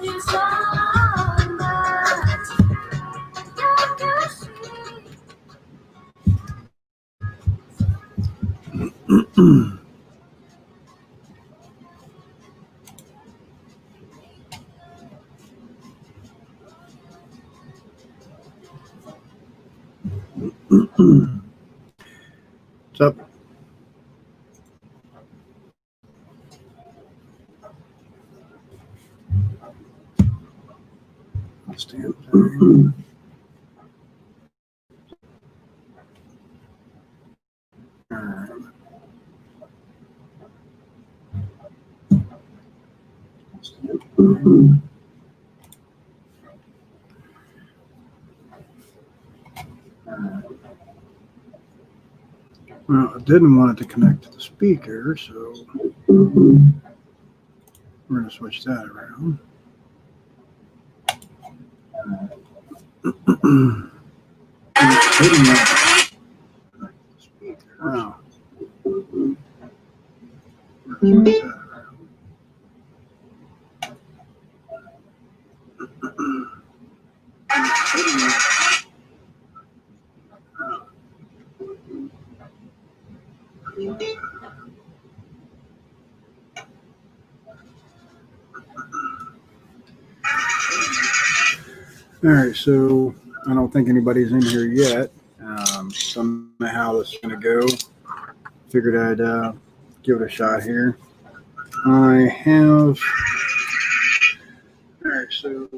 What's up? Stand. Well, I didn't want it to connect to the speaker, so we're going to switch that around. Wow. All right, so I don't think anybody's in here yet. So I don't know how this is going to go. Figured I'd give it a shot here. I have. All right, so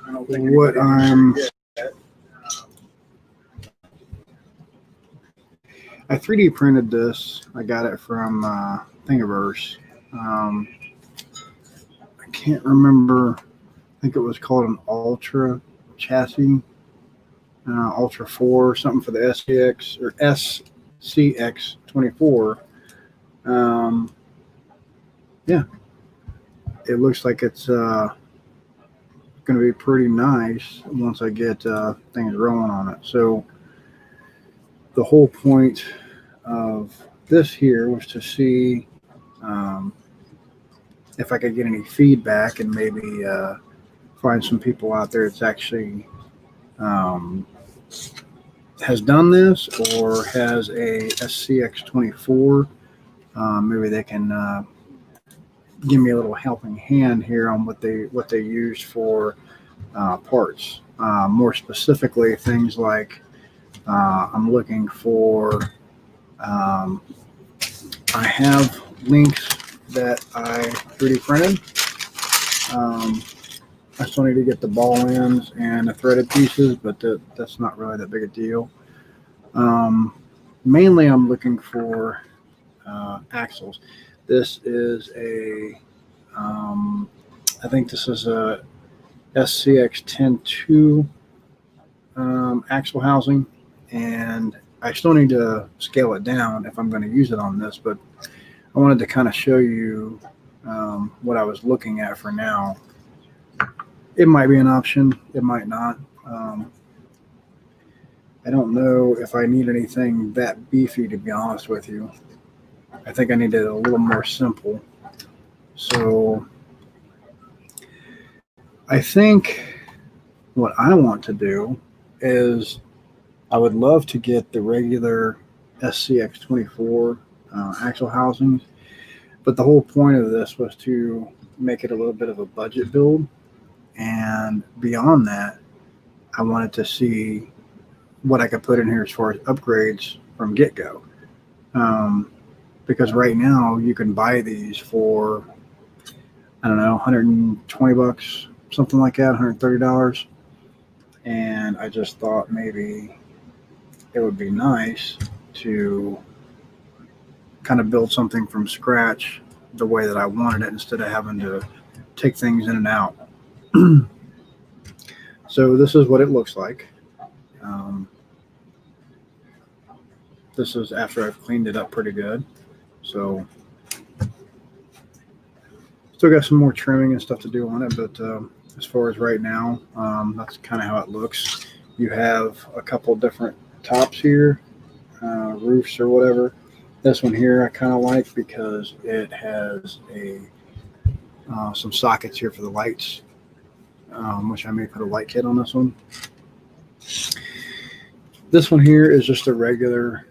I don't think what I'm. I 3D printed this. I got it from Thingiverse. I can't remember. I think it was called an Ultra chassis, Ultra 4, something for the SCX or SCX24. Yeah, it looks like it's going to be pretty nice once I get things rolling on it. So the whole point of this here was to see if I could get any feedback and maybe find some people out there that's actually has done this or has a SCX24. Maybe they can give me a little helping hand here on what they use for parts. More specifically, things like I'm looking for. I have links that I 3D printed. I still need to get the ball ends and the threaded pieces, but that's not really that big a deal. Mainly, I'm looking for axles. This is a, I think this is a SCX-10-2 axle housing, and I still need to scale it down if I'm going to use it on this, but I wanted to kind of show you what I was looking at for now. It might be an option. It might not. I don't know if I need anything that beefy, to be honest with you. I think I need it a little more simple. So I think what I want to do is I would love to get the regular SCX24 axle housings, but the whole point of this was to make it a little bit of a budget build. And beyond that, I wanted to see what I could put in here as far as upgrades from get-go. Because right now you can buy these for, I don't know, $120, something like that, $130. And I just thought maybe it would be nice to kind of build something from scratch the way that I wanted it instead of having to take things in and out. So this is what it looks like. This is after I've cleaned it up pretty good. So still got some more trimming and stuff to do on it, but as far as right now, that's kind of how it looks. You have a couple different tops here, roofs or whatever. This one here I kind of like because it has a some sockets here for the lights. which I may put a light kit on this one. This one here is just a regular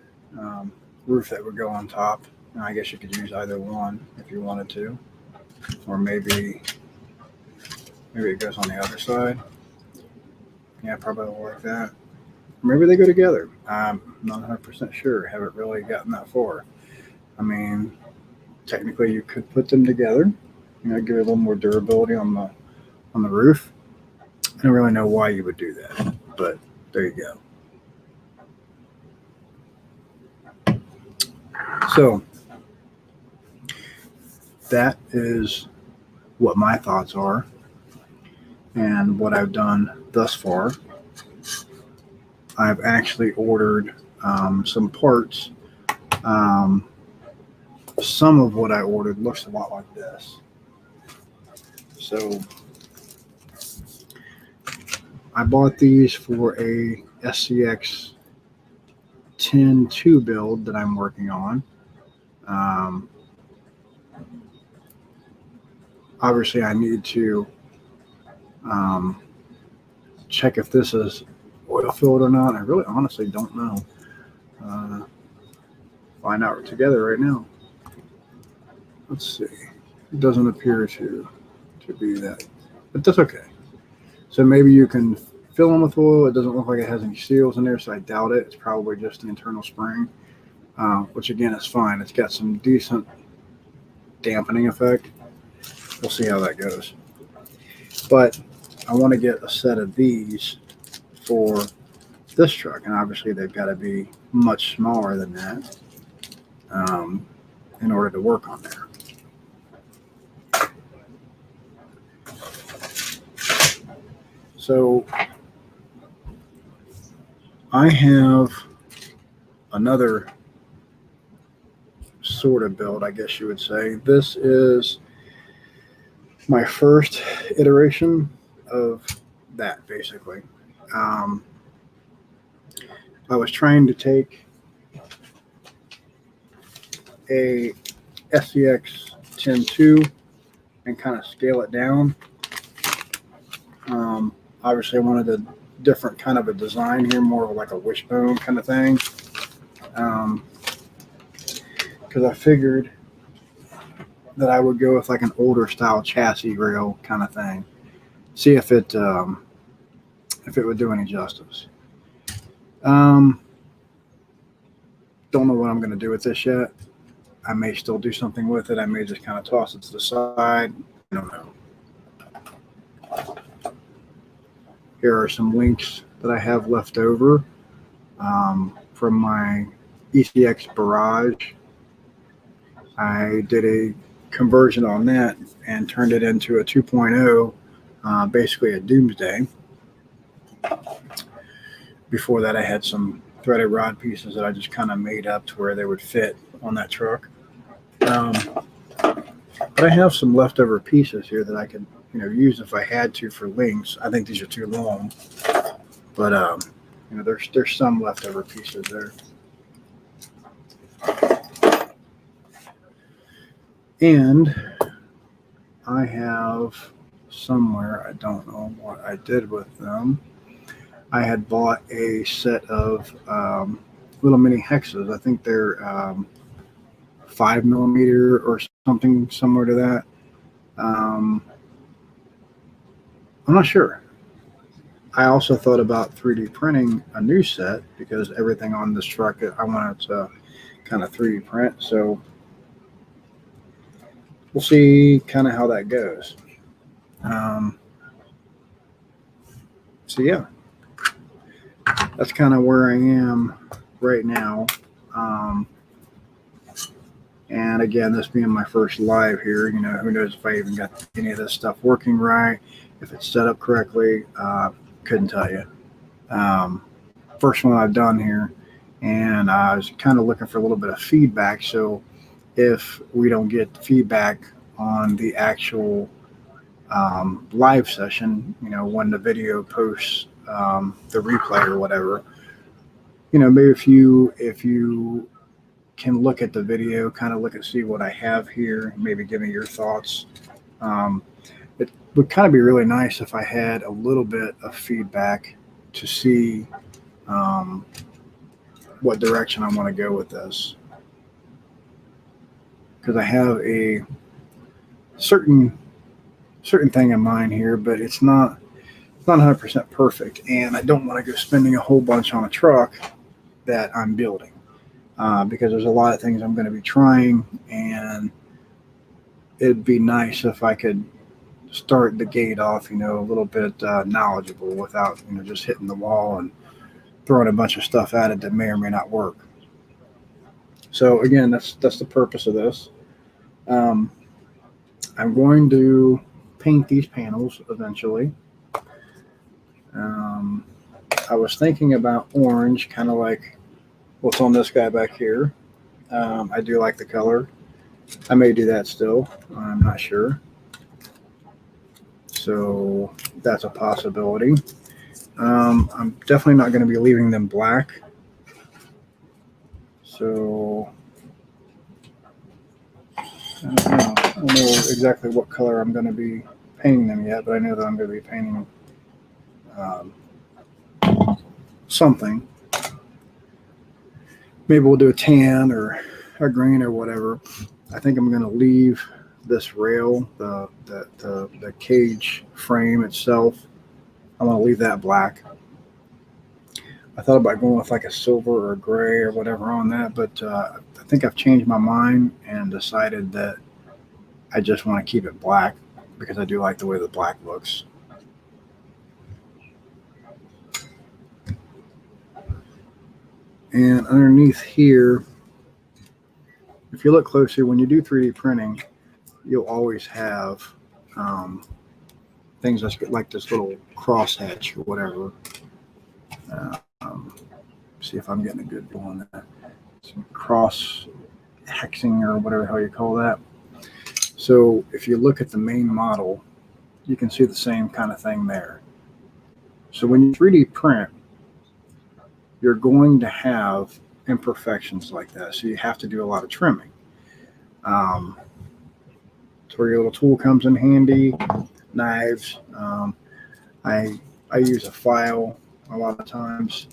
roof that would go on top. Now, I guess you could use either one if you wanted to, or maybe it goes on the other side. Yeah, probably like that. Maybe they go together. I'm not 100% sure. Haven't really gotten that far. I mean, technically you could put them together, give it a little more durability on the roof. I don't really know why you would do that, but there you go. So that is what my thoughts are and what I've done thus far. I've actually ordered some parts. Some of what I ordered looks a lot like this. So I bought these for a SCX 10.2 build that I'm working on. Obviously, I need to check if this is oil filled or not. I really honestly don't know. Find out together right now. Let's see. It doesn't appear to be that, but that's okay. So maybe you can fill them with oil. It doesn't look like it has any seals in there, so I doubt it. It's probably just an internal spring, which again is fine. It's got some decent dampening effect. We'll see how that goes. But I want to get a set of these for this truck, and obviously they've got to be much smaller than that in order to work on there. So I have another sort of build, I guess you would say. This is my first iteration of that, basically. I was trying to take a SCX 10.2 and kind of scale it down. Obviously, I wanted a different kind of a design here, more of like a wishbone kind of thing. Because I figured that I would go with like an older style chassis rail kind of thing. See if it would do any justice. Don't know what I'm going to do with this yet. I may still do something with it. I may just kind of toss it to the side. I don't know. Here are some links that I have left over from my ECX Barrage. I did a conversion on that and turned it into a 2.0, basically a Doomsday. Before that, I had some threaded rod pieces that I just kind of made up to where they would fit on that truck. But I have some leftover pieces here that I could use if I had to for links. I think these are too long, but there's some leftover pieces there. And I have somewhere, I don't know what I did with them. I had bought a set of little mini hexes. I think they're 5mm or something similar to that. I'm not sure. I also thought about 3D printing a new set because everything on this truck I wanted to kind of 3D print. So we'll see kind of how that goes. So yeah, that's kind of where I am right now. And again, this being my first live here, who knows if I even got any of this stuff working right, if it's set up correctly. Couldn't tell you. First one I've done here, and I was kind of looking for a little bit of feedback. So if we don't get feedback on the actual live session, when the video posts the replay or whatever, maybe if you can look at the video, kind of look and see what I have here, maybe give me your thoughts. would kind of be really nice if I had a little bit of feedback to see what direction I want to go with this, because I have a certain thing in mind here, but it's not 100% perfect, and I don't want to go spending a whole bunch on a truck that I'm building, because there's a lot of things I'm going to be trying, and it'd be nice if I could start the gate off, a little bit knowledgeable without, just hitting the wall and throwing a bunch of stuff at it that may or may not work. So again, that's the purpose of this. I'm going to paint these panels eventually. I was thinking about orange, kind of like what's on this guy back here. I do like the color. I may do that still. I'm not sure. So that's a possibility. I'm definitely not going to be leaving them black. So I don't know exactly what color I'm going to be painting them yet, but I know that I'm going to be painting something. Maybe we'll do a tan or a green or whatever. I think I'm going to leave this rail, the cage frame itself, I want to leave that black. I thought about going with like a silver or a gray or whatever on that, but I think I've changed my mind and decided that I just want to keep it black because I do like the way the black looks. And underneath here, if you look closely, when you do 3D printing, you'll always have things that's like this little cross hatch or whatever. See if I'm getting a good view on that. Some cross hexing or whatever the hell you call that. So if you look at the main model, you can see the same kind of thing there. So when you 3D print, you're going to have imperfections like that. So you have to do a lot of trimming. It's where your little tool comes in handy. Knives. I use a file a lot of times.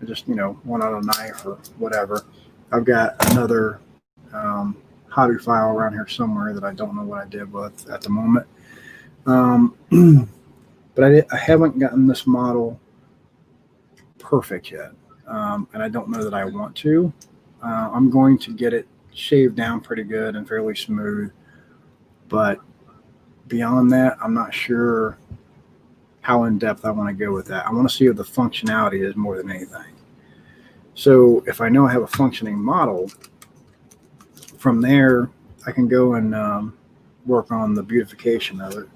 I just, one on a knife or whatever. I've got another hobby file around here somewhere that I don't know what I did with at the moment. But I haven't gotten this model perfect yet. And I don't know that I want to. I'm going to get it shaved down pretty good and fairly smooth. But beyond that, I'm not sure how in depth I want to go with that. I want to see what the functionality is more than anything. So if I know I have a functioning model, from there I can go and work on the beautification of it.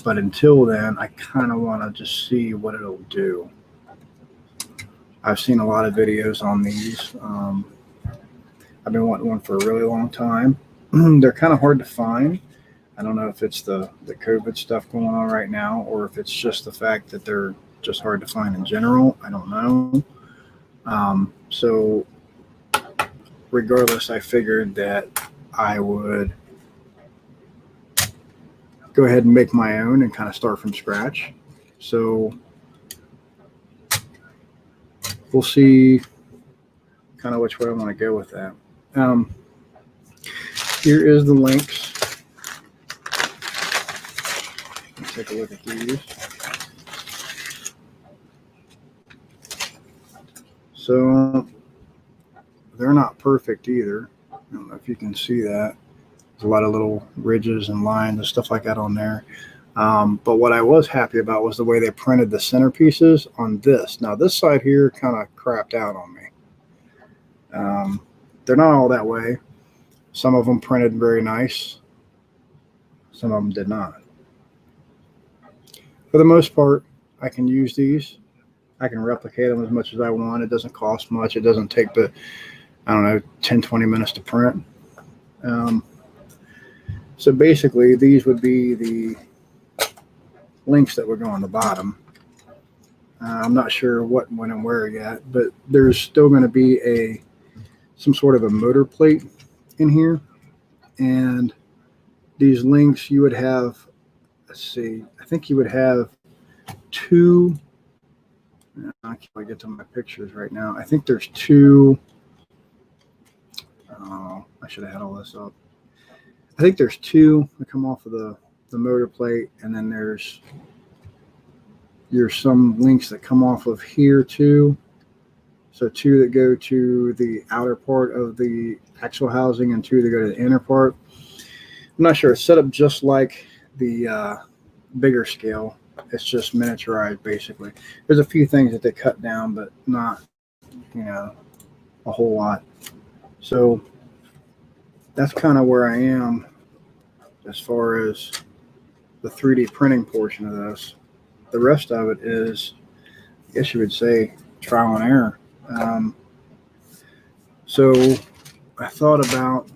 But until then, I kind of want to just see what it'll do. I've seen a lot of videos on these. I've been wanting one for a really long time. They're kind of hard to find. I don't know if it's the COVID stuff going on right now or if it's just the fact that they're just hard to find in general. I don't know. So regardless, I figured that I would go ahead and make my own and kind of start from scratch. So we'll see kind of which way I want to go with that. Here is the links. Let's take a look at these. So they're not perfect either. I don't know if you can see that. There's a lot of little ridges and lines and stuff like that on there. But what I was happy about was the way they printed the centerpieces on this. Now this side here kind of crapped out on me. They're not all that way. Some of them printed very nice. Some of them did not. For the most part, I can use these. I can replicate them as much as I want. It doesn't cost much. It doesn't take but, 10, 20 minutes to print. So basically, these would be the links that would go on the bottom. I'm not sure what, when, and where yet, but there's still going to be some sort of a motor plate in here, and these links, you would have, let's see, I think you would have two. I can't quite get to my pictures right now. I think there's two. Oh, I should have had all this up. I think there's two that come off of the motor plate, and then there's some links that come off of here too. So two that go to the outer part of the axle housing and two that go to the inner part. I'm not sure. It's set up just like the bigger scale. It's just miniaturized, basically. There's a few things that they cut down, but not, a whole lot. So that's kind of where I am as far as the 3D printing portion of this. The rest of it is, I guess you would say, trial and error. So I thought about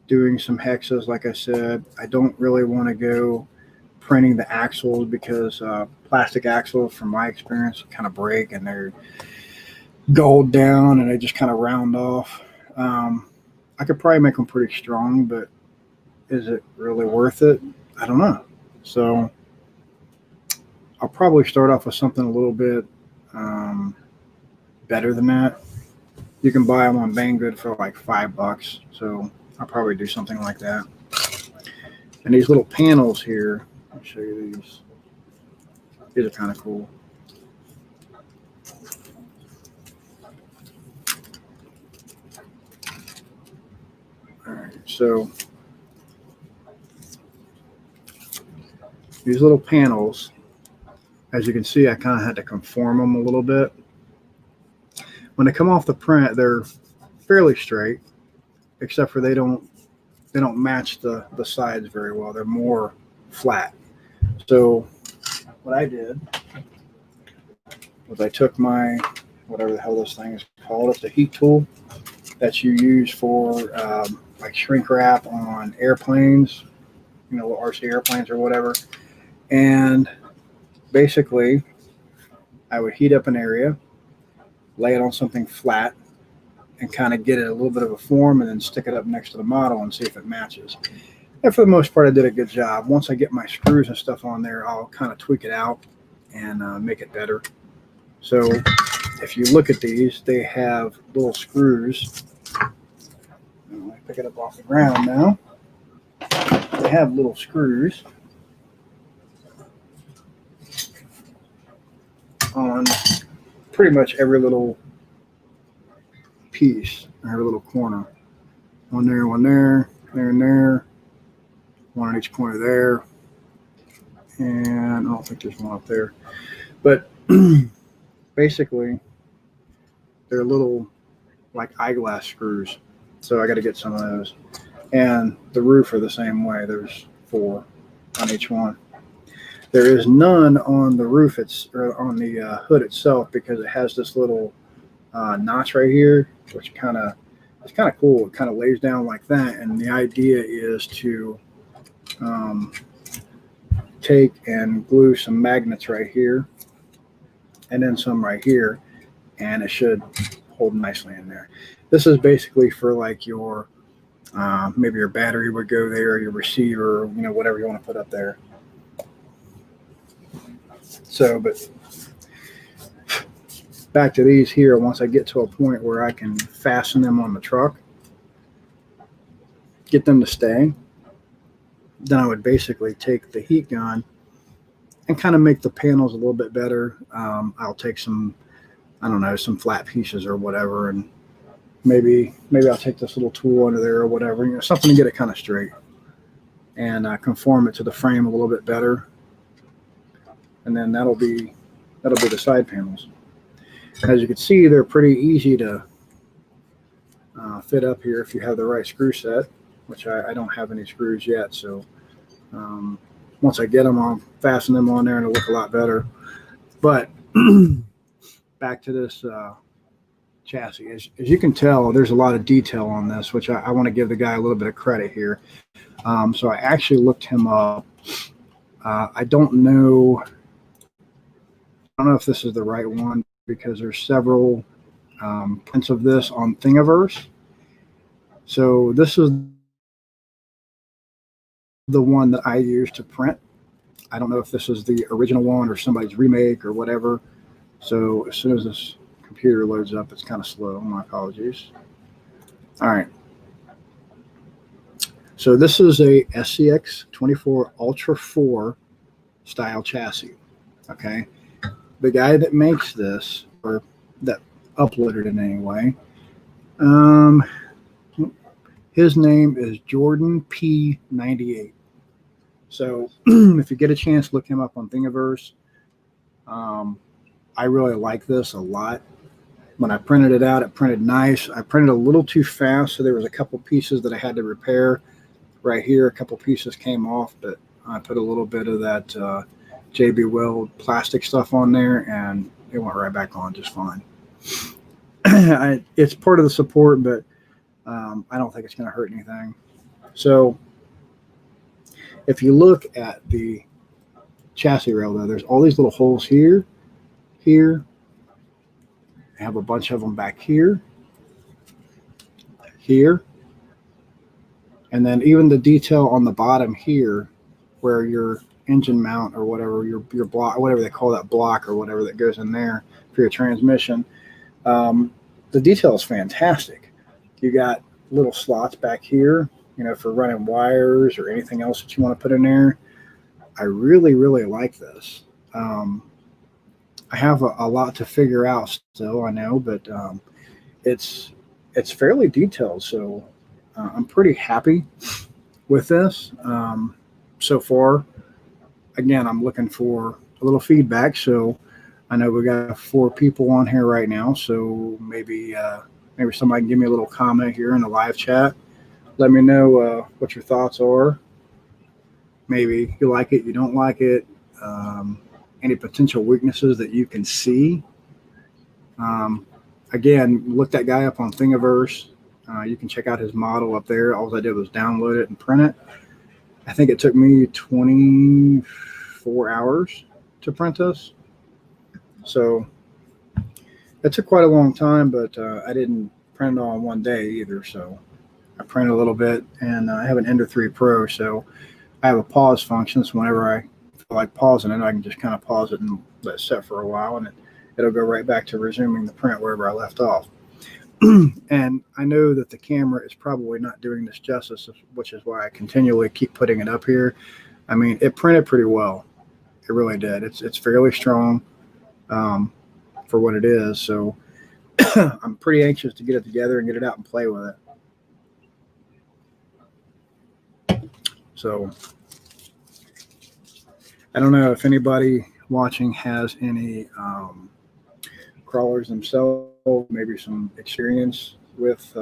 doing some hexas. Like I said, I don't really want to go printing the axles because plastic axles, from my experience, kind of break and they're gold down and they just kind of round off. I could probably make them pretty strong, but is it really worth it? I don't know. So I'll probably start off with something a little bit better than that. You can buy them on Banggood for like $5, so I'll probably do something like that. And these little panels here, I'll show you these. These are kind of cool. All right, so these little panels, as you can see, I kind of had to conform them a little bit. When they come off the print, they're fairly straight, except for they don't match the sides very well. They're more flat. So what I did was I took my, whatever the hell this thing is called, it's a heat tool that you use for like shrink wrap on airplanes, RC airplanes or whatever. And basically, I would heat up an area, lay it on something flat, and kind of get it a little bit of a form, and then stick it up next to the model and see if it matches. And for the most part, I did a good job. Once I get my screws and stuff on there, I'll kind of tweak it out and make it better. So if you look at these, they have little screws. I pick it up off the ground now. They have little screws on pretty much every little piece, every little corner. One there, there and there, one on each corner there, and I don't think there's one up there. But basically, they're little like eyeglass screws. So I got to get some of those. And the roof are the same way. There's 4 on each one. There is none on the roof, or on the hood itself, because it has this little notch right here, which it's kind of cool. It kind of lays down like that, and the idea is to take and glue some magnets right here, and then some right here, and it should hold nicely in there. This is basically for like your maybe your battery would go there, your receiver, whatever you want to put up there. So, but back to these here, once I get to a point where I can fasten them on the truck, get them to stay, then I would basically take the heat gun and kind of make the panels a little bit better. I'll take some, I don't know, some flat pieces or whatever, and maybe I'll take this little tool under there or whatever, something to get it kind of straight, and conform it to the frame a little bit better. And then that'll be the side panels. As you can see, they're pretty easy to fit up here if you have the right screw set, which I don't have any screws yet. So once I get them, I'll fasten them on there and it'll look a lot better. But back to this chassis. As you can tell, there's a lot of detail on this, which I want to give the guy a little bit of credit here. So I actually looked him up. I don't know if this is the right one, because there's several prints of this on Thingiverse. So this is the one that I use to print. I don't know if this is the original one or somebody's remake or whatever. So as soon as this computer loads up, it's kind of slow. My apologies. All right. So this is a SCX24 Ultra 4 style chassis. Okay. The guy that makes this, or that uploaded it anyway, um, his name is Jordan P98. So if you get a chance, look him up on Thingiverse. I really like this a lot. When I printed it out, it printed nice. I printed a little too fast, so there was a couple pieces that I had to repair. Right here, a couple pieces came off, but I put a little bit of that JB Weld plastic stuff on there, and it went right back on just fine. It's part of the support, but I don't think it's going to hurt anything. So if you look at the chassis rail, though, there's all these little holes here, here. I have a bunch of them back here, here, and then even the detail on the bottom here, where your engine mount or whatever, your block, whatever they call that block or whatever that goes in there for your transmission. The detail is fantastic. You got little slots back here, for running wires or anything else that you want to put in there. I really, really like this. I have a lot to figure out still, I know, but it's fairly detailed. So I'm pretty happy with this so far. Again, I'm looking for a little feedback. So I know we got 4 people on here right now. So maybe somebody can give me a little comment here in the live chat. Let me know what your thoughts are. Maybe you like it, you don't like it. Any potential weaknesses that you can see. Again, look that guy up on Thingiverse. You can check out his model up there. All I did was download it and print it. I think it took me 24 hours to print this. So it took quite a long time, but I didn't print it all in one day either. So I printed a little bit, and I have an Ender 3 Pro, so I have a pause function. So whenever I feel like pausing it, I can just kind of pause it and let it set for a while, and it'll go right back to resuming the print wherever I left off. And I know that the camera is probably not doing this justice, which is why I continually keep putting it up here. I mean, it printed pretty well. It really did. It's fairly strong for what it is. So I'm pretty anxious to get it together and get it out and play with it. So I don't know if anybody watching has any crawlers themselves, maybe some experience with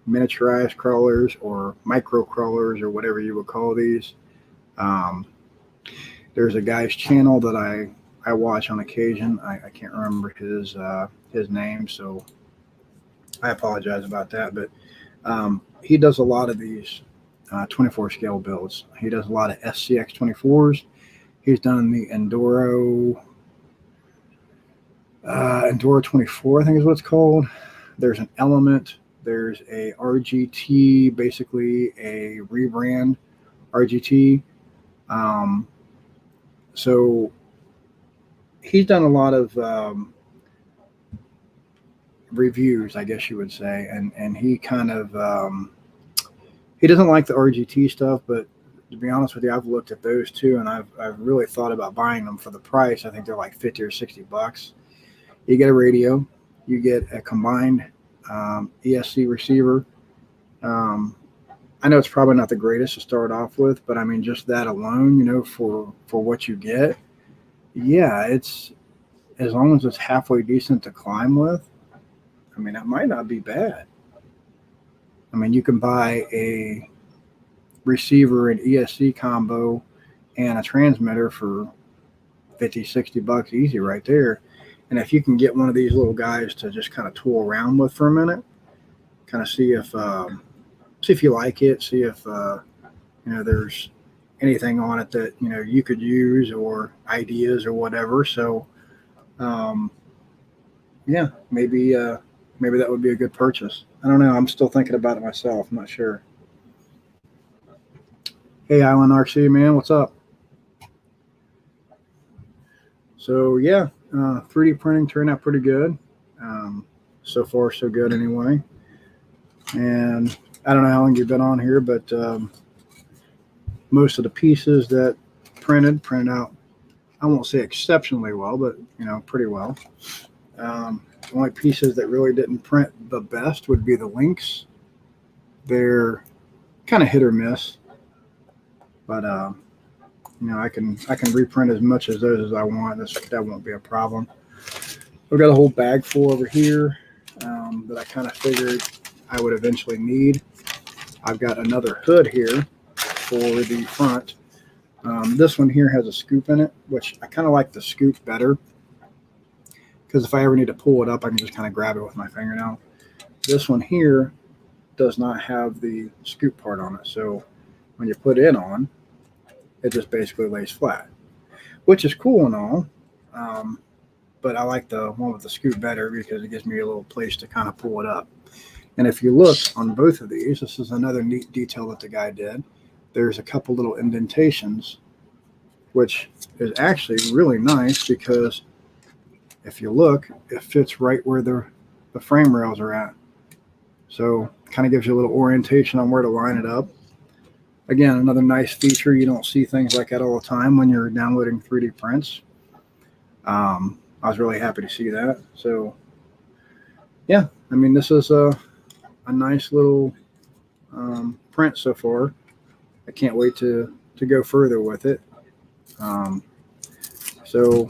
miniaturized crawlers or micro crawlers or whatever you would call these. There's a guy's channel that I watch on occasion. I can't remember his name, so I apologize about that. But he does a lot of these 24 scale builds. He does a lot of SCX 24s. He's done the Enduro 24, I think is what it's called. There's an Element. There's a RGT, basically a rebrand RGT. So he's done a lot of reviews, I guess you would say, and he kind of he doesn't like the RGT stuff, but to be honest with you, I've looked at those too, and I've really thought about buying them for the price. I think they're like $50 or $60. You get a radio, you get a combined ESC receiver. I know it's probably not the greatest to start off with, but I mean, just that alone, for what you get, yeah, it's, as long as it's halfway decent to climb with, I mean, that might not be bad. I mean, you can buy a receiver and ESC combo and a transmitter for $50, $60 easy right there. And if you can get one of these little guys to just kind of tool around with for a minute, kind of see if you like it, see if there's anything on it that you could use or ideas or whatever. So yeah, maybe that would be a good purchase. I don't know. I'm still thinking about it myself. I'm not sure. Hey, Island RC, man, what's up? So yeah, 3D printing turned out pretty good. So far, so good anyway. And I don't know how long you've been on here, but most of the pieces that printed out. I won't say exceptionally well, but pretty well. The only pieces that really didn't print the best would be the links. They're kind of hit or miss, but I can reprint as much as those as I want. That won't be a problem. I've got a whole bag full over here that I kind of figured I would eventually need. I've got another hood here for the front. This one here has a scoop in it, which I kind of like the scoop better because if I ever need to pull it up, I can just kind of grab it with my fingernail. This one here does not have the scoop part on it, so when you put it on, it just basically lays flat, which is cool and all. But I like the one with the scoop better because it gives me a little place to kind of pull it up. And if you look on both of these, this is another neat detail that the guy did. There's a couple little indentations, which is actually really nice because if you look, it fits right where the frame rails are at. So kind of gives you a little orientation on where to line it up. Again, another nice feature. You don't see things like that all the time when you're downloading 3D prints. I was really happy to see that. So yeah, I mean, this is a nice little print so far. I can't wait to go further with it. So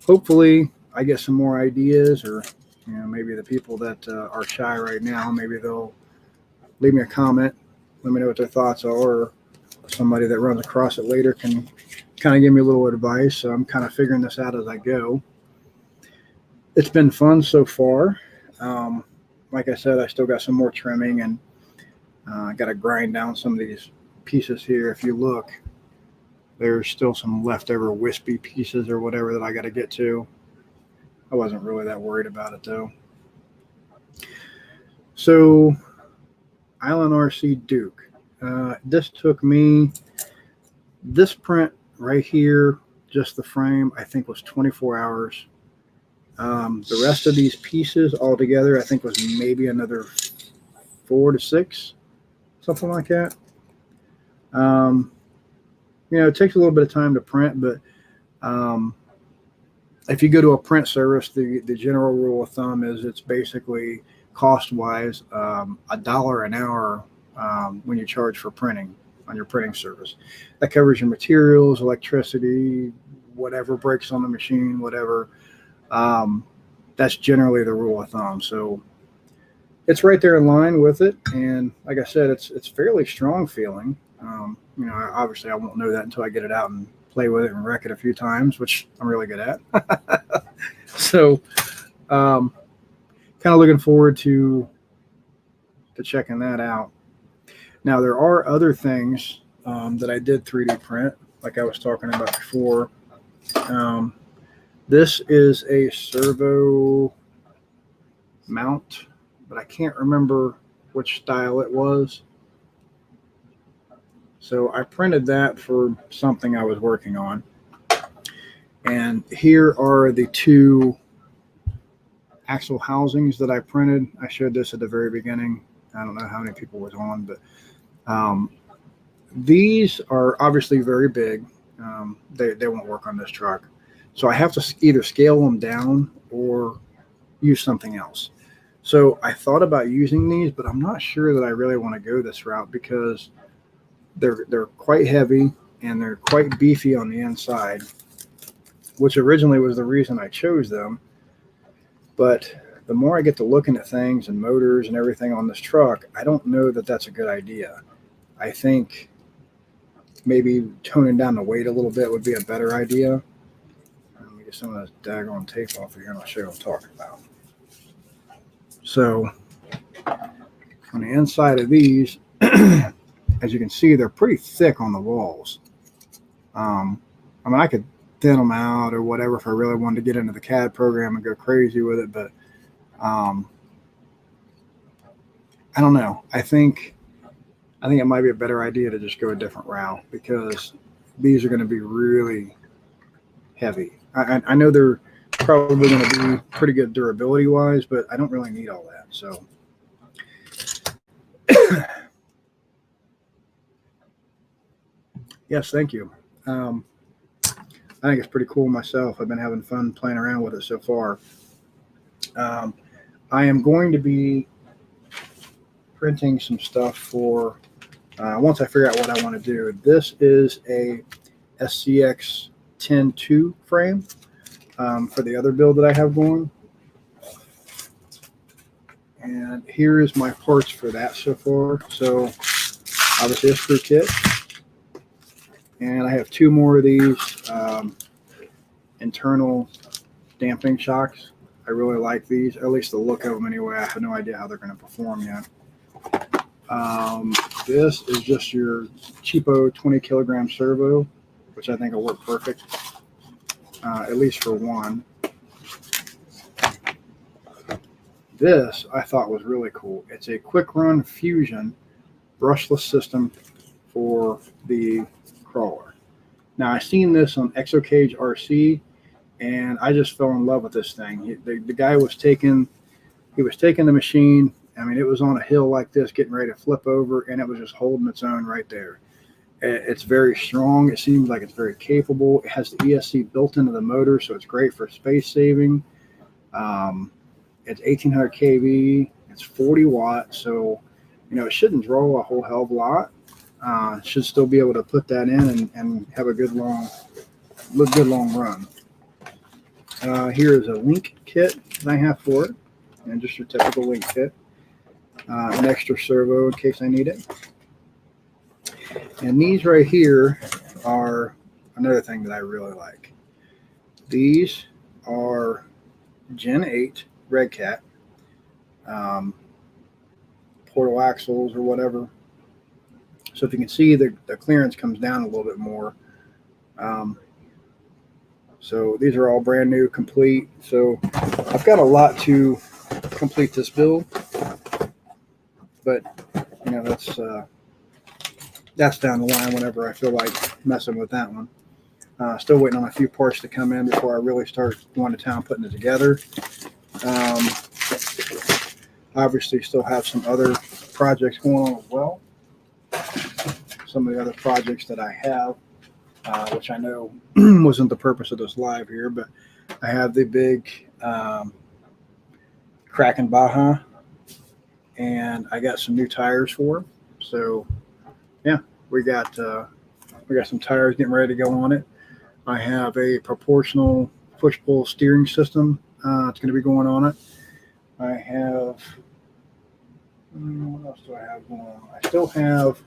hopefully I get some more ideas, or maybe the people that are shy right now, maybe they'll leave me a comment, let me know what their thoughts are, or somebody that runs across it later can kind of give me a little advice. So I'm kind of figuring this out as I go. It's been fun so far. Like I said, I still got some more trimming, and I got to grind down some of these pieces here. If you look, there's still some leftover wispy pieces or whatever that I got to get to. I wasn't really that worried about it though. So Island RC Duke. This took me, this print right here, just the frame, I think was 24 hours. The rest of these pieces all together, I think was maybe another 4 to 6, something like that. It takes a little bit of time to print, but if you go to a print service, the general rule of thumb is it's basically cost-wise $1 an hour when you charge for printing on your printing service. That covers your materials, electricity, whatever breaks on the machine, whatever. That's generally the rule of thumb. So it's right there in line with it. And like I said, it's fairly strong feeling. Obviously I won't know that until I get it out and play with it and wreck it a few times, which I'm really good at. So kind of looking forward to checking that out. Now there are other things that I did 3D print, like I was talking about before. This is a servo mount, but I can't remember which style it was. So I printed that for something I was working on. And here are the two axle housings that I printed. I showed this at the very beginning. I don't know how many people was on, but these are obviously very big. They won't work on this truck. So I have to either scale them down or use something else. So I thought about using these, but I'm not sure that I really want to go this route because they're quite heavy and they're quite beefy on the inside, which originally was the reason I chose them. But the more I get to looking at things and motors and everything on this truck, I don't know that that's a good idea. I think maybe toning down the weight a little bit would be a better idea. Let me get some of this daggone tape off of here and I'll show you what I'm talking about. So on the inside of these, as you can see, they're pretty thick on the walls. I mean, I could thin them out or whatever if I really wanted to get into the CAD program and go crazy with it, but I don't know. I think I think it might be a better idea to just go a different route because these are going to be really heavy. I know they're probably going to be pretty good durability wise, but I don't really need all that. So yes, thank you. I think it's pretty cool myself. I've been having fun playing around with it so far. I am going to be printing some stuff for once I figure out what I want to do. This is a SCX 10.2 frame for the other build that I have going. And here is my parts for that so far. So obviously a screw kit. And I have two more of these internal damping shocks. I really like these, at least the look of them anyway. I have no idea how they're going to perform yet. This is just your cheapo 20 kilogram servo, which I think will work perfect, at least for one. This I thought was really cool. It's a quick run fusion brushless system for the crawler. Now I've seen this on ExoCage RC, and I just fell in love with this thing. The guy was taking the machine. I mean, it was on a hill like this, getting ready to flip over, and it was just holding its own right there. It's very strong. It seems like it's very capable. It has the ESC built into the motor, so it's great for space saving. It's 1800 kV. It's 40 watts, so it shouldn't draw a whole hell of a lot. Should still be able to put that in and have a good long run. Here is a link kit that I have for it, and just your typical link kit. An extra servo in case I need it. And these right here are another thing that I really like. These are Gen 8 Red Cat portal axles or whatever. So if you can see, the clearance comes down a little bit more. So these are all brand new, complete. So I've got a lot to complete this build, but that's down the line whenever I feel like messing with that one. Still waiting on a few parts to come in before I really start going to town putting it together. Obviously still have some other projects going on as well. Some of the other projects that I have, which I know wasn't the purpose of this live here, but I have the big Kraken Baja, and I got some new tires for it. So yeah, we got some tires getting ready to go on it. I have a proportional push-pull steering system. It's going to be going on it. I have what else do I have going on? I still have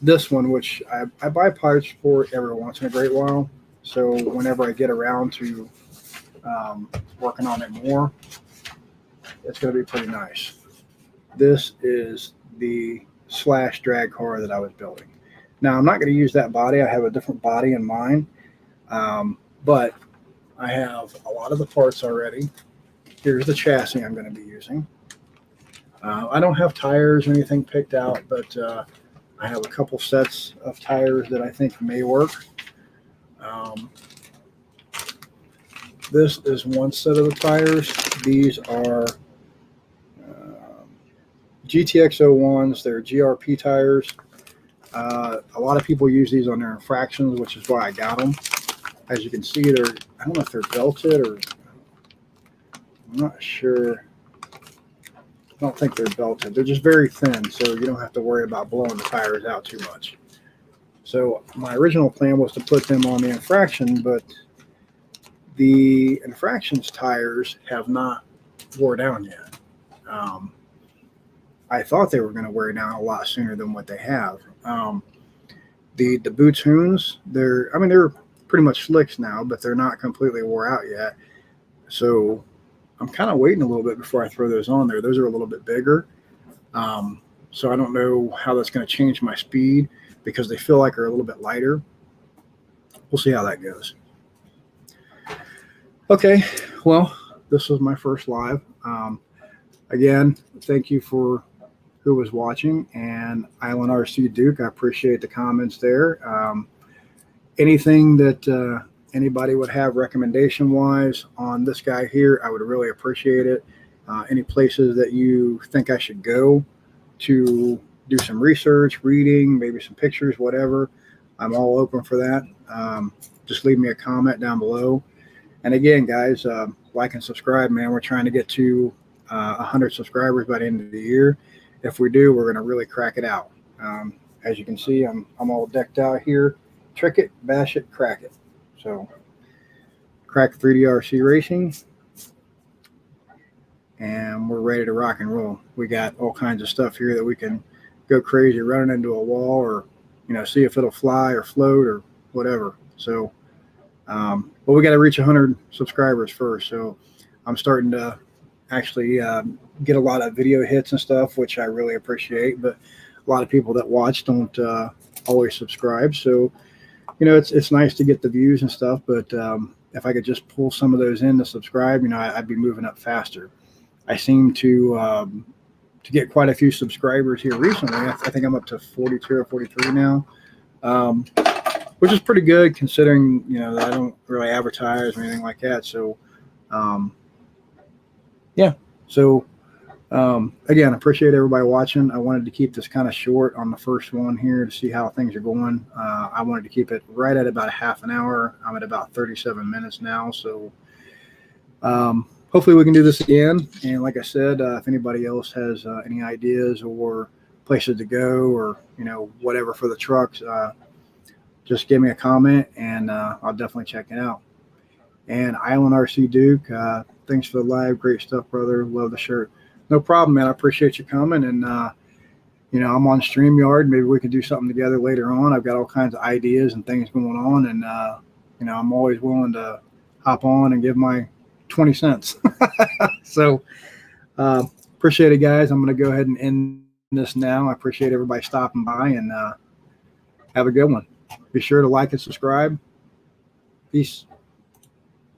this one, which I buy parts for every once in a great while. So whenever I get around to working on it more, it's going to be pretty nice. This is the slash drag car that I was building. Now I'm not going to use that body. I have a different body in mind, but I have a lot of the parts already. Here's the chassis I'm going to be using. I don't have tires or anything picked out, but I have a couple sets of tires that I think may work. This is one set of the tires. These are GTX 01s. They're GRP tires. A lot of people use these on their infractions, which is why I got them. As you can see, I don't know if they're belted or I'm not sure. I don't think they're belted. They're just very thin, so you don't have to worry about blowing the tires out too much. So my original plan was to put them on the infraction, but the infractions tires have not wore down yet. I thought they were going to wear down a lot sooner than what they have. The Boots-Hoons, they're pretty much slicks now, but they're not completely wore out yet. So I'm kind of waiting a little bit before I throw those on there. Those are a little bit bigger. So I don't know how that's going to change my speed because they feel like they're a little bit lighter. We'll see how that goes. Okay, well, this was my first live. Again, thank you for who was watching, and Island RC Duke. I appreciate the comments there. Anything that anybody would have recommendation wise on this guy here, I would really appreciate it. Any places that you think I should go to do some research, reading, maybe some pictures, whatever, I'm all open for that. Just leave me a comment down below. And again, guys, like and subscribe, man. We're trying to get to 100 subscribers by the end of the year. If we do, we're going to really crack it out. As you can see, I'm all decked out here. Trick it, bash it, crack it. So, Crack 3D RC Racing. And we're ready to rock and roll. We got all kinds of stuff here that we can go crazy running into a wall, or see if it'll fly or float or whatever. So but we got to reach 100 subscribers first. So I'm starting to actually get a lot of video hits and stuff, which I really appreciate, but a lot of people that watch don't always subscribe. So it's nice to get the views and stuff, but if I could just pull some of those in to subscribe, I'd be moving up faster. I seem to get quite a few subscribers here recently. I think I'm up to 42 or 43 now, which is pretty good considering, that I don't really advertise or anything like that. So, yeah. So, again, appreciate everybody watching. I wanted to keep this kind of short on the first one here to see how things are going. I wanted to keep it right at about a half an hour. I'm at about 37 minutes now. So, hopefully we can do this again. And like I said, if anybody else has any ideas or places to go or, whatever for the trucks, just give me a comment and I'll definitely check it out. And Island RC Duke, thanks for the live. Great stuff, brother. Love the shirt. No problem, man. I appreciate you coming. And, I'm on StreamYard. Maybe we can do something together later on. I've got all kinds of ideas and things going on. And, I'm always willing to hop on and give my 20 cents. So appreciate it, guys. I'm going to go ahead and end this now. I appreciate everybody stopping by, and have a good one. Be sure to like and subscribe. Peace.